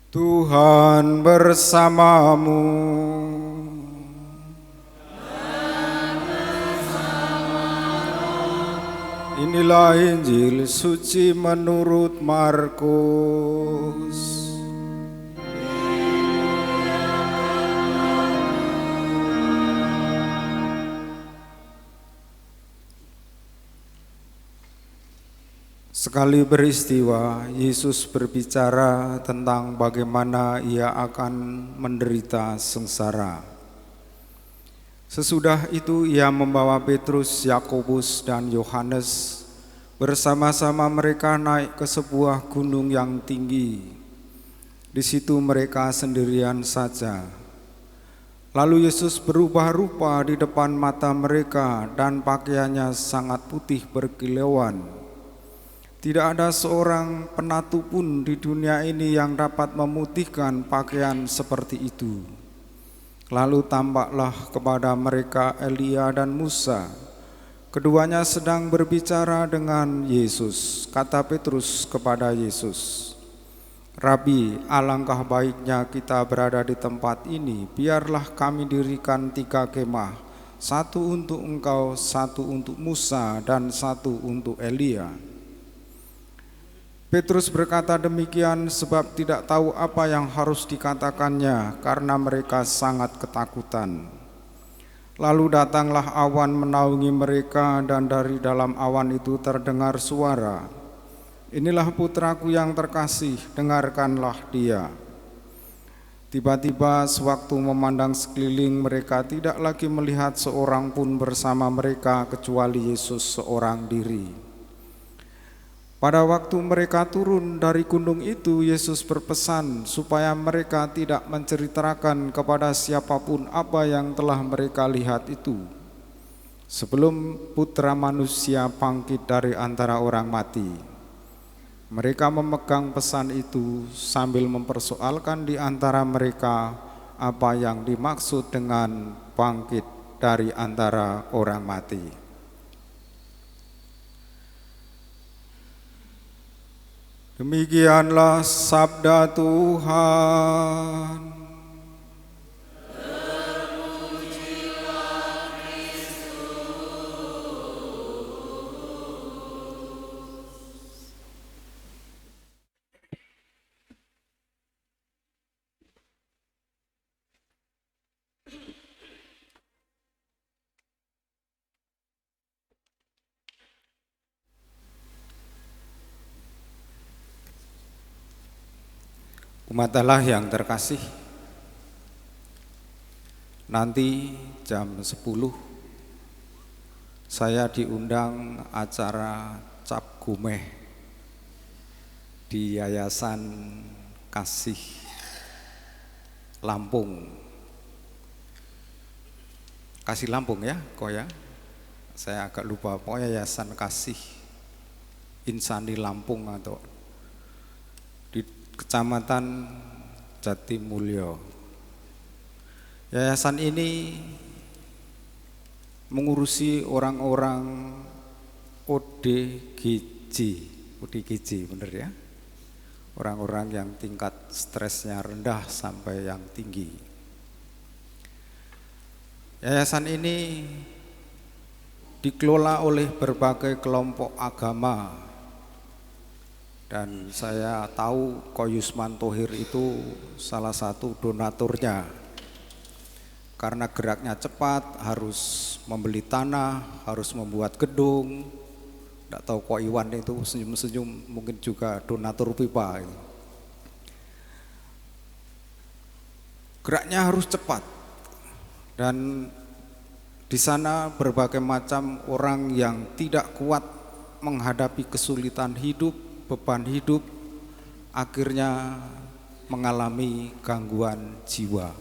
Tuhan bersamamu. Inilah Injil suci menurut Markus. Sekali beristiwa, Yesus berbicara tentang bagaimana ia akan menderita sengsara. Sesudah itu ia membawa Petrus, Yakobus, dan Yohanes bersama-sama mereka naik ke sebuah gunung yang tinggi. Di situ mereka sendirian saja. Lalu Yesus berubah rupa di depan mata mereka dan pakaiannya sangat putih berkilauan. Tidak ada seorang penatu pun di dunia ini yang dapat memutihkan pakaian seperti itu. Lalu tampaklah kepada mereka Elia dan Musa. Keduanya sedang berbicara dengan Yesus. Kata Petrus kepada Yesus, "Rabi, alangkah baiknya kita berada di tempat ini. Biarlah kami dirikan 3 kemah, satu untuk engkau, satu untuk Musa, dan satu untuk Elia." Petrus berkata demikian sebab tidak tahu apa yang harus dikatakannya karena mereka sangat ketakutan. Lalu datanglah awan menaungi mereka dan dari dalam awan itu terdengar suara, "Inilah putraku yang terkasih, dengarkanlah dia." Tiba-tiba sewaktu memandang sekeliling mereka tidak lagi melihat seorang pun bersama mereka kecuali Yesus seorang diri. Pada waktu mereka turun dari gunung itu, Yesus berpesan supaya mereka tidak menceritakan kepada siapapun apa yang telah mereka lihat itu, sebelum Putra Manusia bangkit dari antara orang mati. Mereka memegang pesan itu sambil mempersoalkan di antara mereka apa yang dimaksud dengan bangkit dari antara orang mati. Demikianlah sabda Tuhan. Umat Allah yang terkasih, nanti jam 10 saya diundang acara Cap Gumeh di Yayasan Kasih Lampung. Kasih Lampung ya, kok ya? Saya agak lupa, pokoknya Yayasan Kasih Insani Lampung atau di Kecamatan Jatimulyo. Yayasan ini mengurusi orang-orang ODGJ, bener ya? Orang-orang yang tingkat stresnya rendah sampai yang tinggi. Yayasan ini dikelola oleh berbagai kelompok agama. Dan saya tahu Ko Yusman Thohir itu salah satu donaturnya. Karena geraknya cepat, harus membeli tanah, harus membuat gedung. Tidak tahu Ko Iwan itu senyum-senyum, mungkin juga donatur pipa. Geraknya harus cepat. Dan di sana berbagai macam orang yang tidak kuat menghadapi kesulitan hidup, beban hidup, akhirnya mengalami gangguan jiwa.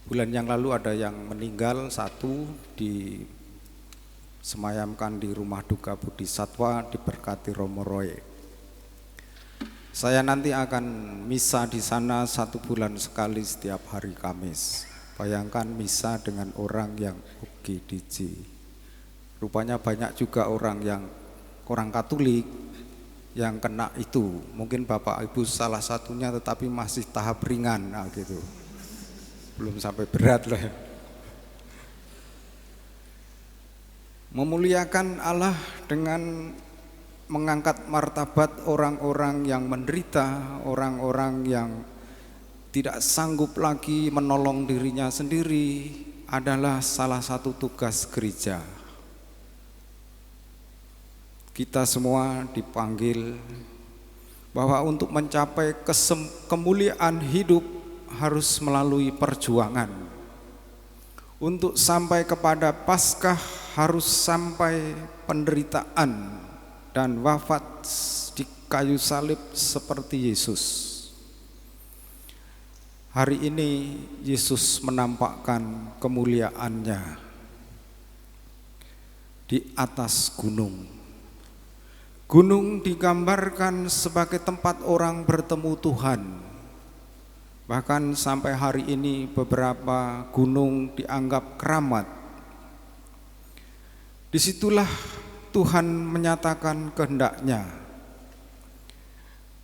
Bulan yang lalu ada yang meninggal, satu disemayamkan di rumah duka Budi Satwa diberkati Romo Roy. Saya nanti akan misa di sana 1 bulan sekali setiap hari Kamis. Bayangkan misa dengan orang yang OGDJ. Rupanya banyak juga orang Katolik yang kena itu. Mungkin Bapak Ibu salah satunya, tetapi masih tahap ringan, nah gitu. Belum sampai berat loh ya. Memuliakan Allah dengan mengangkat martabat orang-orang yang menderita, orang-orang yang tidak sanggup lagi menolong dirinya sendiri adalah salah satu tugas gereja. Kita semua dipanggil bahwa untuk mencapai kemuliaan hidup harus melalui perjuangan. Untuk sampai kepada Paskah harus sampai penderitaan dan wafat di kayu salib seperti Yesus. Hari ini Yesus menampakkan kemuliaannya di atas gunung. Gunung digambarkan sebagai tempat orang bertemu Tuhan. Bahkan sampai hari ini beberapa gunung dianggap keramat. Disitulah Tuhan menyatakan kehendaknya.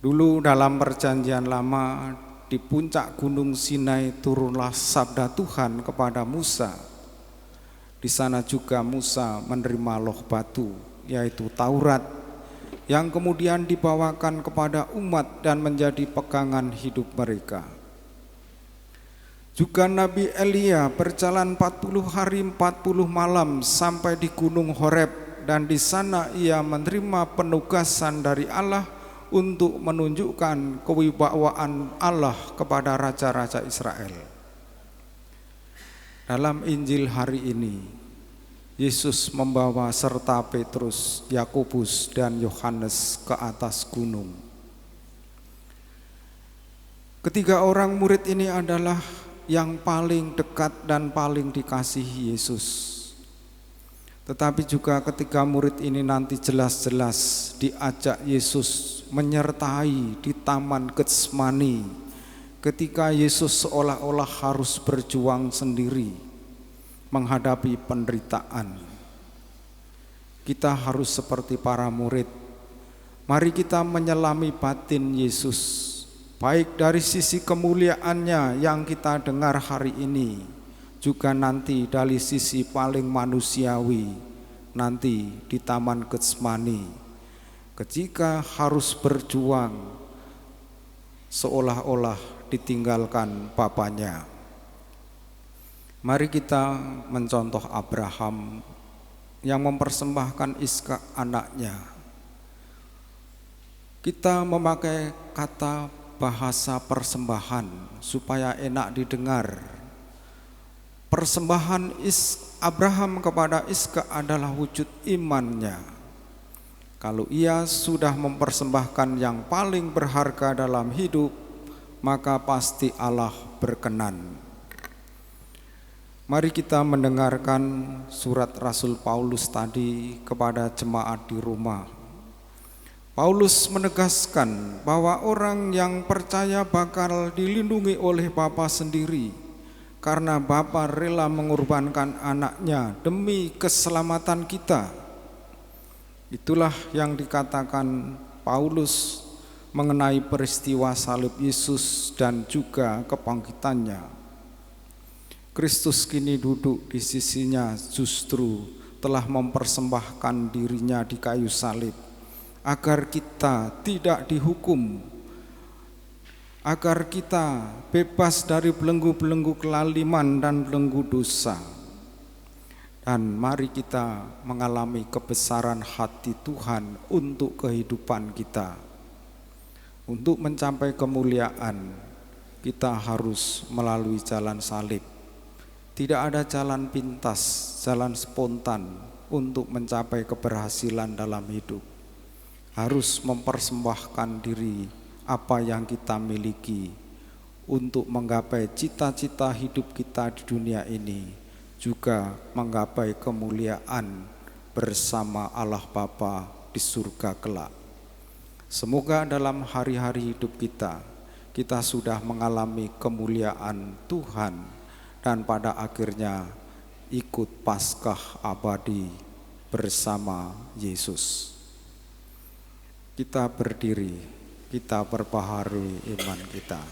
Dulu dalam perjanjian lama di puncak gunung Sinai turunlah sabda Tuhan kepada Musa. Di sana juga Musa menerima loh batu, yaitu Taurat, yang kemudian dibawakan kepada umat dan menjadi pegangan hidup mereka. Juga Nabi Elia berjalan 40 hari 40 malam sampai di Gunung Horeb, dan di sana ia menerima penugasan dari Allah untuk menunjukkan kewibawaan Allah kepada raja-raja Israel. Dalam Injil hari ini, Yesus membawa serta Petrus, Yakobus, dan Yohanes ke atas gunung. Ketiga orang murid ini adalah yang paling dekat dan paling dikasihi Yesus. Tetapi juga ketiga murid ini nanti jelas-jelas diajak Yesus menyertai di Taman Getsemani ketika Yesus seolah-olah harus berjuang sendiri menghadapi penderitaan. Kita harus seperti para murid. Mari kita menyelami batin Yesus, baik dari sisi kemuliaannya yang kita dengar hari ini, juga nanti dari sisi paling manusiawi nanti di Taman Getsemani, ketika harus berjuang seolah-olah ditinggalkan Bapaknya. Mari kita mencontoh Abraham yang mempersembahkan Ishak anaknya. Kita memakai kata bahasa persembahan supaya enak didengar. Persembahan Abraham kepada Ishak adalah wujud imannya. Kalau ia sudah mempersembahkan yang paling berharga dalam hidup, maka pasti Allah berkenan. Mari kita mendengarkan surat Rasul Paulus tadi kepada jemaat di Roma. Paulus menegaskan bahwa orang yang percaya bakal dilindungi oleh Bapa sendiri, karena Bapa rela mengorbankan anaknya demi keselamatan kita. Itulah yang dikatakan Paulus mengenai peristiwa salib Yesus dan juga kebangkitannya. Kristus kini duduk di sisinya justru telah mempersembahkan dirinya di kayu salib agar kita tidak dihukum, agar kita bebas dari belenggu-belenggu kelaliman dan belenggu dosa. Dan mari kita mengalami kebesaran hati Tuhan untuk kehidupan kita. Untuk mencapai kemuliaan, kita harus melalui jalan salib. Tidak ada jalan pintas, jalan spontan untuk mencapai keberhasilan dalam hidup. Harus mempersembahkan diri apa yang kita miliki untuk menggapai cita-cita hidup kita di dunia ini, juga menggapai kemuliaan bersama Allah Bapa di surga kelak. Semoga dalam hari-hari hidup kita sudah mengalami kemuliaan Tuhan, dan pada akhirnya ikut Paskah abadi bersama Yesus. Kita berdiri, kita perbaharui iman kita.